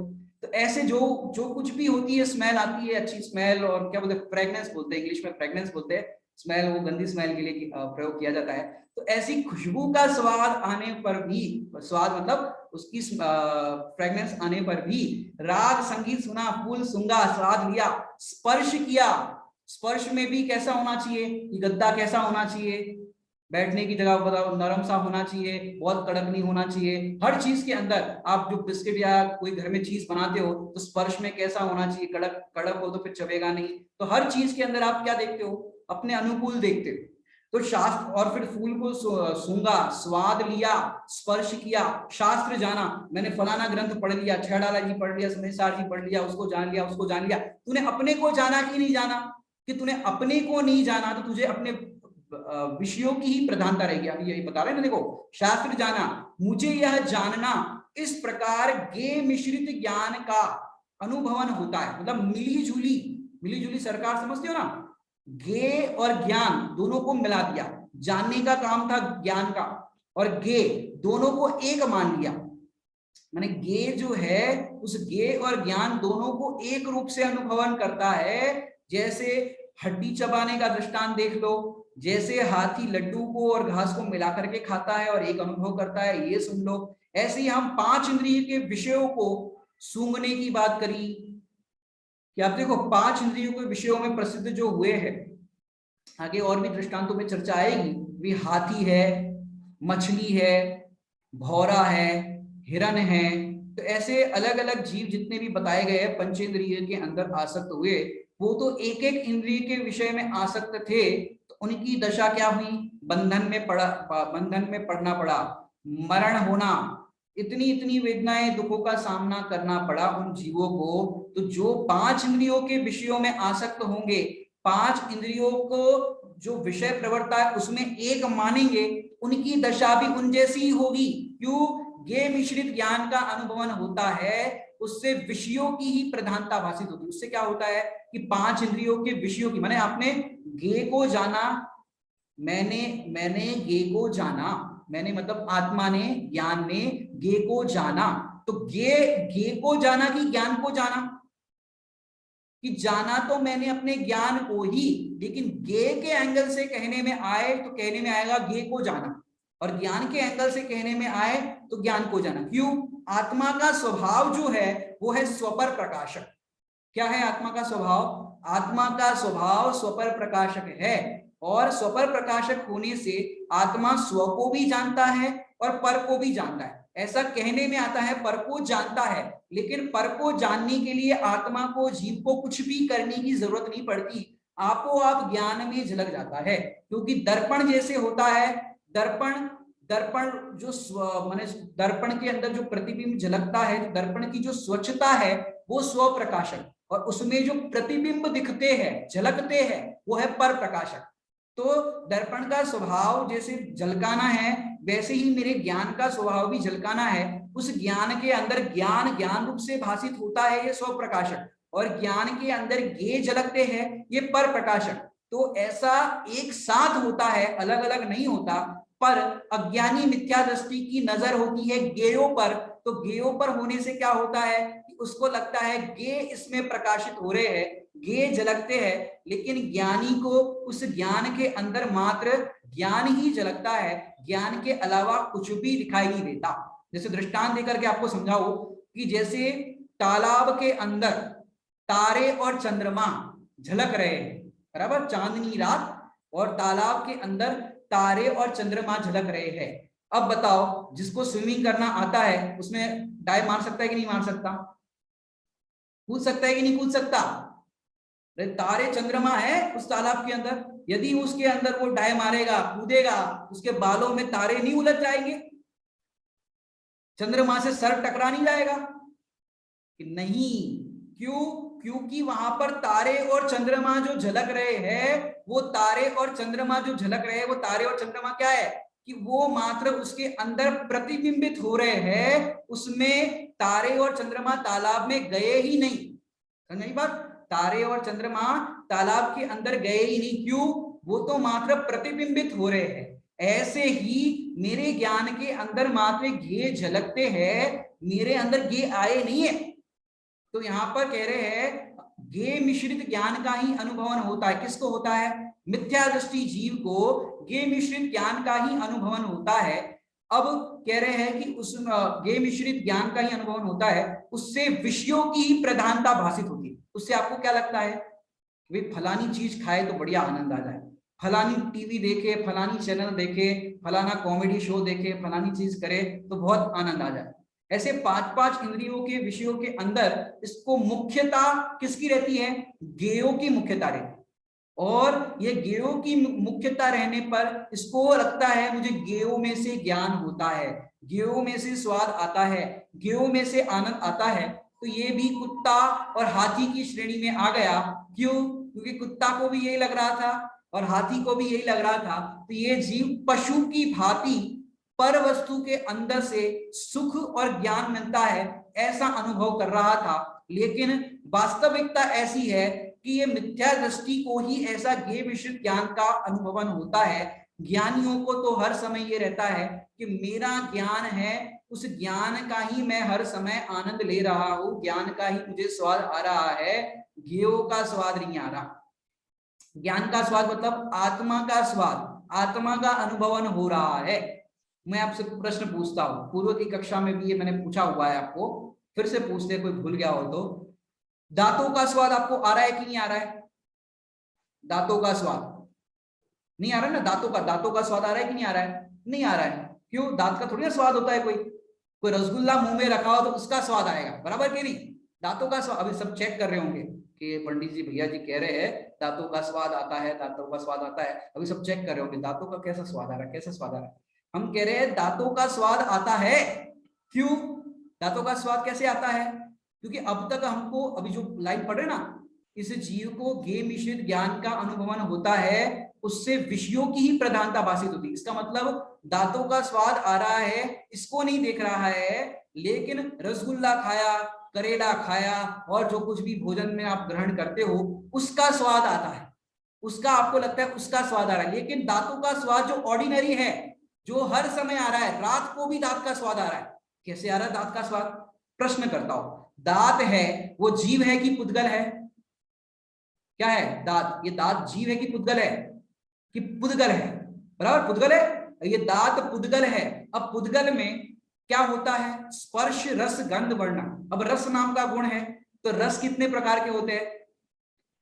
तो ऐसे जो जो कुछ भी होती है, स्मेल आती है, अच्छी स्मेल, और क्या बोलते हैं, फ्रेग्रेंस बोलते हैं, इंग्लिश में फ्रेग्रेंस बोलते हैं। स्मेल वो गंदी स्मेल के लिए प्रयोग किया जाता है। तो ऐसी खुशबू का स्वाद आने पर भी, स्वाद मतलब उसकी फ्रेग्रेंस आने पर भी, राग संगीत सुना, फूल सूंघा, स्वाद लिया, स्पर्श किया। स्पर्श में भी कैसा होना चाहिए? ये गद्दा कैसा होना चाहिए? बैठने की जगह बताओ, नरम सा होना चाहिए, बहुत कड़क नहीं होना चाहिए। हर चीज के अंदर आप जो बिस्किट या कोई घर में चीज बनाते हो तो स्पर्श में कैसा होना चाहिए? कड़क, कड़क हो तो फिर चबेगा नहीं। तो हर चीज के अंदर आप क्या देखते हो? अपने अनुकूल देखते हो। तो शास्त्र, और फिर फूल को सूंघा, स्वाद लिया, स्पर्श किया, शास्त्र जाना, मैंने फलाना ग्रंथ पढ़ लिया, छेड़ाला जी पढ़ लिया, समेसार जी पढ़ लिया, उसको जान लिया, उसको जान लिया। तूने अपने को जाना कि नहीं जाना? कि तूने अपने को नहीं जाना तो तुझे अपने विषयों की ही प्रधानता रहेगी। अभी यही बता रहे हैं ना, देखो, शास्त्र जाना, मुझे यह जानना, इस प्रकार गे मिश्रित ज्ञान का अनुभवन होता है। मतलब मिली जुली, मिली जुली सरकार समझते हो ना, गे और ज्ञान दोनों को मिला दिया। जानने का काम था ज्ञान का, और गे दोनों को एक मान लिया। माने गे जो है, उस गे और ज्ञान दोनों को एक रूप से अनुभवन करता है। जैसे हड्डी चबाने का दृष्टांत देख लो, जैसे हाथी लड्डू को और घास को मिला करके खाता है और एक अनुभव करता है, ये सुन लो। ऐसे ही हम पांच इंद्रिय के विषयों को सूंघने की बात करी कि आप देखो, पांच इंद्रियों के विषयों में प्रसिद्ध जो हुए हैं, आगे और भी दृष्टांतों में चर्चा आएगी, भी हाथी है, मछली है, भौरा है, हिरण है। तो ऐसे अलग अलग जीव जितने भी बताए गए हैं पंचेंद्रिय के अंदर आसक्त हुए, वो तो एक एक इंद्रिय के विषय में आसक्त थे। तो उनकी दशा क्या हुई? बंधन में पड़ा, बंधन में पड़ना पड़ा, मरण होना, इतनी इतनी वेदनाएं, दुखों का सामना करना पड़ा उन जीवों को। तो जो पांच इंद्रियों के विषयों में आसक्त होंगे, पांच इंद्रियों को जो विषय प्रवृत्ता है उसमें एक मानेंगे, उनकी दशा भी उन जैसी ही होगी। क्यों? गे मिश्रित ज्ञान का अनुभवन होता है, उससे विषयों की ही प्रधानता भाषित होती है। उससे क्या होता है कि पांच इंद्रियों के विषयों की, माने आपने गे को जाना, मैंने गे को जाना, मैंने मतलब आत्मा ने, ज्ञान ने गे को जाना। तो गे को जाना कि ज्ञान को जाना? कि जाना तो मैंने अपने ज्ञान को ही, लेकिन गे के एंगल से कहने में आए तो कहने में आएगा गे को जाना, और ज्ञान के एंगल से कहने में आए तो ज्ञान को जाना। क्यों? आत्मा का स्वभाव जो है वो है स्वपर प्रकाशक। क्या है आत्मा का स्वभाव? आत्मा का स्वभाव स्वपर प्रकाशक है, और स्वपर प्रकाशक होने से आत्मा स्व को भी जानता है और पर को भी जानता है। ऐसा कहने में आता है पर को जानता है, लेकिन पर को जानने के लिए आत्मा को, जीव को कुछ भी करने की जरूरत नहीं पड़ती, आपको आप ज्ञान में झलक जाता है। क्योंकि दर्पण जैसे होता है, दर्पण दर्पण जो माने दर्पण के अंदर जो प्रतिबिंब झलकता है, दर्पण की जो स्वच्छता है वो स्व प्रकाशक, और उसमें जो प्रतिबिंब दिखते हैं, झलकते हैं, वो है पर प्रकाशक। तो दर्पण का स्वभाव जैसे झलकाना है, वैसे ही मेरे ज्ञान का स्वभाव भी झलकाना है। उस ज्ञान के अंदर ज्ञान ज्ञान रूप से भाषित होता है, ये स्व प्रकाशक, और ज्ञान के अंदर गे झलकते हैं, ये पर प्रकाशक। तो ऐसा एक साथ होता है, अलग अलग नहीं होता। पर अज्ञानी मिथ्या दृष्टि की नजर होती है गेयों पर, तो गेयों पर होने से क्या होता है कि उसको लगता है गे इसमें प्रकाशित हो रहे हैं, गे झलकते हैं, लेकिन ज्ञानी को उस ज्ञान के अंदर मात्र ज्ञान ही झलकता है, ज्ञान के अलावा कुछ भी दिखाई नहीं देता। जैसे दृष्टांत देकर के आपको समझाओ कि जैसे तालाब के अंदर तारे और चंद्रमा झलक रहे हैं, बराबर, चांदनी रात, और तालाब के अंदर तारे और चंद्रमा झलक रहे हैं। अब बताओ, जिसको स्विमिंग करना आता है उसमें डाइव मार सकता है कि नहीं मार सकता? कूद सकता है कि नहीं कूद सकता? तारे चंद्रमा है उस तालाब के अंदर, यदि उसके अंदर वो डाइव मारेगा, कूदेगा, उसके बालों में तारे नहीं उलझ जाएंगे? चंद्रमा से सर टकरा नहीं जाएगा? कि नहीं। क्यों? क्योंकि वहां पर तारे और चंद्रमा जो झलक रहे हैं, वो तारे और चंद्रमा जो झलक रहे हैं, वो तारे और चंद्रमा क्या है कि वो मात्र उसके अंदर प्रतिबिंबित हो रहे हैं, उसमें तारे और चंद्रमा तालाब में गए ही नहीं। समझ बात? तारे और चंद्रमा तालाब के अंदर गए ही नहीं। क्यों? वो तो मात्र प्रतिबिंबित हो रहे हैं। ऐसे ही मेरे ज्ञान के अंदर मात्र गे झलकते हैं, मेरे अंदर गे आए नहीं है। तो यहां पर कह रहे हैं गे मिश्रित ज्ञान का ही अनुभवन होता है। किसको होता है? मिथ्या दृष्टि जीव को गे मिश्रित ज्ञान का ही अनुभवन होता है। अब कह रहे हैं कि उस गे मिश्रित ज्ञान का ही अनुभवन होता है, उससे विषयों की ही प्रधानता भाषित होती है। उससे आपको क्या लगता है? वे फलानी चीज खाए तो बढ़िया आनंद आ जाए, फलानी टीवी देखे, फलानी चैनल देखे, फलाना कॉमेडी शो देखे, फलानी चीज करे तो बहुत आनंद आ जाए। ऐसे पांच पांच इंद्रियों के विषयों के अंदर इसको मुख्यता किसकी रहती है? गेयों की मुख्यता रहती है। और ये गेयों की मुख्यता रहने पर इसको लगता है मुझे गेयों में से ज्ञान होता है, गेयों में से स्वाद आता है, गेयों में से आनंद आता है। तो ये भी कुत्ता और हाथी की श्रेणी में आ गया। क्यों? क्योंकि कुत्ता को भी यही लग रहा था और हाथी को भी यही लग रहा था। तो ये जीव पशु की भांति पर वस्तु के अंदर से सुख और ज्ञान मिलता है ऐसा अनुभव कर रहा था, लेकिन वास्तविकता ऐसी है कि ये मिथ्या दृष्टि को ही ऐसा गे मिश्रित ज्ञान का अनुभवन होता है। ज्ञानियों को तो हर समय ये रहता है कि मेरा ज्ञान है, उस ज्ञान का ही मैं हर समय आनंद ले रहा हूं, ज्ञान का ही मुझे स्वाद आ रहा है, गेयों का स्वाद नहीं आ रहा। ज्ञान का स्वाद मतलब आत्मा का स्वाद, आत्मा का अनुभवन हो रहा है। मैं आपसे प्रश्न पूछता हूं, पूर्व की कक्षा में भी ये मैंने पूछा हुआ है, आपको फिर से पूछते, कोई भूल गया हो तो। दांतों का स्वाद आपको आ रहा है कि नहीं आ रहा है? दांतों का स्वाद नहीं आ रहा है ना? दांतों का स्वाद आ रहा है कि नहीं आ रहा है? नहीं आ रहा है। क्यों? दांत का थोड़ी ना स्वाद होता है। कोई रसगुल्ला मुंह में रखा हो तो उसका स्वाद आएगा, बराबर कि नहीं? दांतों का स्वाद, अभी सब चेक कर रहे होंगे कि पंडित जी भैया जी कह रहे हैं दांतों का स्वाद आता है, दांतों का स्वाद आता है। अभी सब चेक कर रहे होंगे दांतों का कैसा स्वाद आ रहा है, कैसा स्वाद आ रहा है। हम कह रहे हैं दांतों का स्वाद आता है। क्यों दांतों का स्वाद कैसे आता है? क्योंकि अब तक हमको, अभी जो लाइन पढ़ रहे ना, इस जीव को गे मिश्रित ज्ञान का अनुभवन होता है, उससे विषयों की ही प्रधानता भाषित होती है। इसका मतलब दांतों का स्वाद आ रहा है, इसको नहीं देख रहा है, लेकिन रसगुल्ला खाया, करेला खाया और जो कुछ भी भोजन में आप ग्रहण करते हो उसका स्वाद आता है, उसका आपको लगता है उसका स्वाद आ रहा है। लेकिन दांतों का स्वाद जो ऑर्डिनरी है, जो हर समय आ रहा है, रात को भी दांत का स्वाद आ रहा है। कैसे आ रहा है दांत का स्वाद? प्रश्न करता हूं, दांत है वो जीव है कि पुद्गल है? क्या है दांत? ये दांत जीव है कि पुद्गल है? कि पुद्गल है, बराबर पुद्गल है। ये दांत पुद्गल है। अब पुद्गल में क्या होता है? स्पर्श रस गंध वर्ण। अब रस नाम का गुण है, तो रस कितने प्रकार के होते हैं?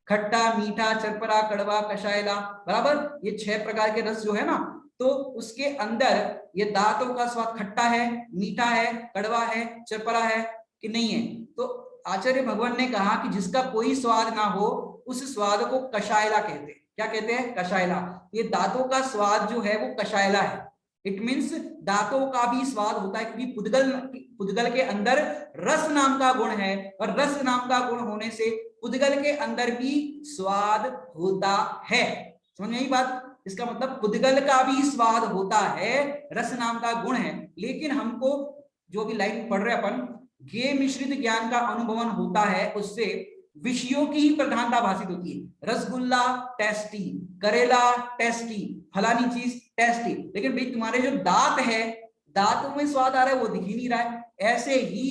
खट्टा, मीठा, चरपरा, कड़वा, कषायला, बराबर। ये 6 प्रकार के रस जो है ना, तो उसके अंदर ये दांतों का स्वाद खट्टा है, मीठा है, कड़वा है, चरपरा है कि नहीं है? तो आचार्य भगवान ने कहा कि जिसका कोई स्वाद ना हो उस स्वाद को कषायला कहते हैं। क्या कहते हैं? कषायला। ये दांतों का स्वाद जो है वो कषायला है। इट मीन्स दांतों का भी स्वाद होता है, क्योंकि पुद्गल के अंदर रस नाम का गुण है, और रस नाम का गुण होने से पुद्गल के अंदर भी स्वाद होता है। समझ में आई बात? इसका मतलब पुद्गल का भी स्वाद होता है, रस नाम का गुण है। लेकिन हमको जो भी लाइन पढ़ रहे अपन, ज्ञेय मिश्रित ज्ञान का अनुभवन होता है, उससे विषयों की ही प्रधानता भाषित होती है। रसगुल्ला टेस्टी, करेला टेस्टी, फलानी चीज टेस्टी, लेकिन भाई तुम्हारे जो दांत है, दांतों में स्वाद आ रहा है वो दिख ही नहीं रहा है। ऐसे ही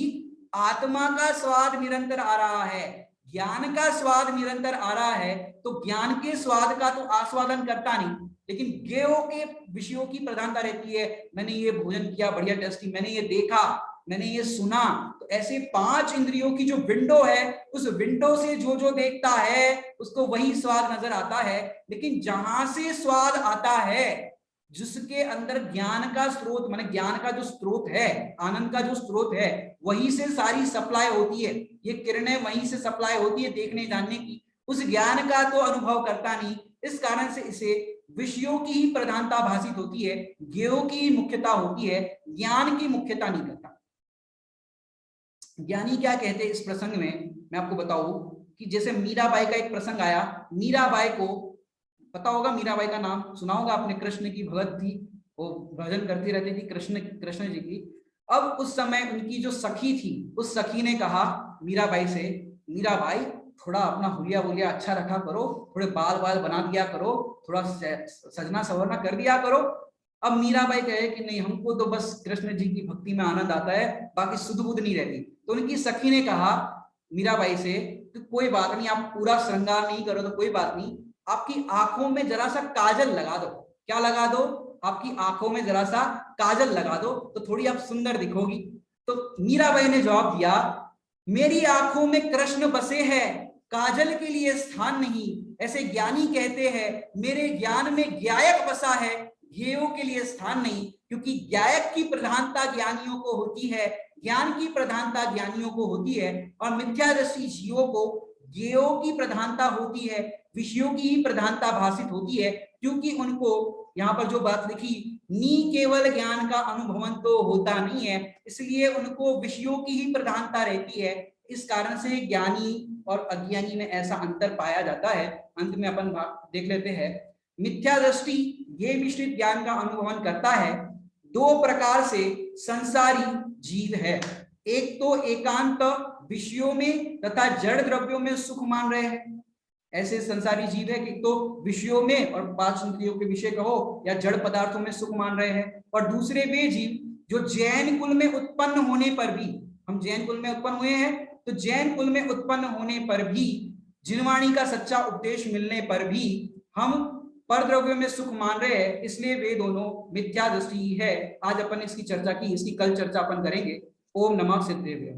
आत्मा का स्वाद निरंतर आ रहा है, ज्ञान का स्वाद निरंतर आ रहा है, तो ज्ञान के स्वाद का तो आस्वादन करता नहीं, लेकिन ज्ञेयों के विषयों की प्रधानता रहती है। मैंने ये भोजन किया बढ़िया टेस्टी, मैंने ये देखा, मैंने ये सुना। तो ऐसे 5 इंद्रियों की जो विंडो है, उस विंडो से जो जो देखता है उसको वही स्वाद नजर आता है। लेकिन जहां से स्वाद आता है, जिसके अंदर ज्ञान का स्रोत, माने ज्ञान का जो स्रोत है, आनंद का जो स्रोत है, वहीं से सारी सप्लाई होती है। ये किरणें वहीं से सप्लाई होती है देखने जानने की। उस ज्ञान का तो अनुभव करता नहीं, इस कारण से इसे विषयों की ही प्रधानता भाषित होती है, ज्ञेयों की मुख्यता होती है, ज्ञान की मुख्यता नहीं करता। ज्ञानी क्या कहते हैं इस प्रसंग में मैं आपको बताऊं कि जैसे मीराबाई का एक प्रसंग आया। मीराबाई को पता होगा, मीराबाई का नाम सुना होगा आपने, कृष्ण की भगत थी, वो भजन करती रहती थी कृष्ण जी की। अब उस समय उनकी जो सखी थी, उस सखी ने कहा मीराबाई से, मीराबाई थोड़ा अपना हुलिया वुलिया अच्छा रखा करो, थोड़े बाल बाल बना दिया करो, थोड़ा सजना सवरना कर दिया करो। अब मीराबाई कहे कि नहीं, हमको तो बस कृष्ण जी की भक्ति में आनंद आता है, बाकी सुध बुध नहीं रहती। तो उनकी सखी ने कहा मीराबाई से कि कोई बात नहीं, आप पूरा श्रृंगार नहीं करो तो कोई बात नहीं, आपकी आंखों में जरा सा काजल लगा दो। क्या लगा दो? आपकी आंखों में जरा सा काजल लगा दो तो थोड़ी आप सुंदर दिखोगी। तो मीराबाई ने जवाब दिया, मेरी आंखों में कृष्ण बसे हैं, काजल के लिए स्थान नहीं। ऐसे ज्ञानी कहते हैं, मेरे ज्ञान में ज्ञायक बसा है, ज्ञेयों के लिए स्थान नहीं। क्योंकि ज्ञायक की प्रधानता ज्ञानियों को होती है, ज्ञान की प्रधानता ज्ञानियों को होती है, और मिथ्यादृष्टि जीवों को ज्ञेयों की प्रधानता होती है, विषयों की ही प्रधानता भाषित होती है। क्योंकि उनको यहाँ पर जो बात लिखी, नी केवल ज्ञान का अनुभवन तो होता नहीं है, इसलिए उनको विषयों की ही प्रधानता रहती है। इस कारण से ज्ञानी और अज्ञानी में ऐसा अंतर पाया जाता है। अंत में अपन देख लेते हैं, मिथ्या दृष्टि ये मिश्रित ज्ञान का अनुभवन करता है। 2 प्रकार से संसारी जीव है, एक तो एकांत विषयों में तथा जड़ द्रव्यों में सुख मान रहे हैं, ऐसे संसारी जीव है कि तो विषयों में और 5 इंद्रियों के विषय कहो या जड़ पदार्थों में सुख मान रहे हैं। और दूसरे वे जीव जो जैन कुल में उत्पन्न होने पर भी, हम जैन कुल में उत्पन्न हुए हैं, तो जैन कुल में उत्पन्न होने पर भी, जिनवाणी का सच्चा उपदेश मिलने पर भी हम पर द्रव्य में सुख मान रहे हैं, इसलिए वे दोनों मिथ्या दृष्टि है। आज अपन इसकी चर्चा की, इसकी कल चर्चा अपन करेंगे। ओम नमः सिद्धेभ्य।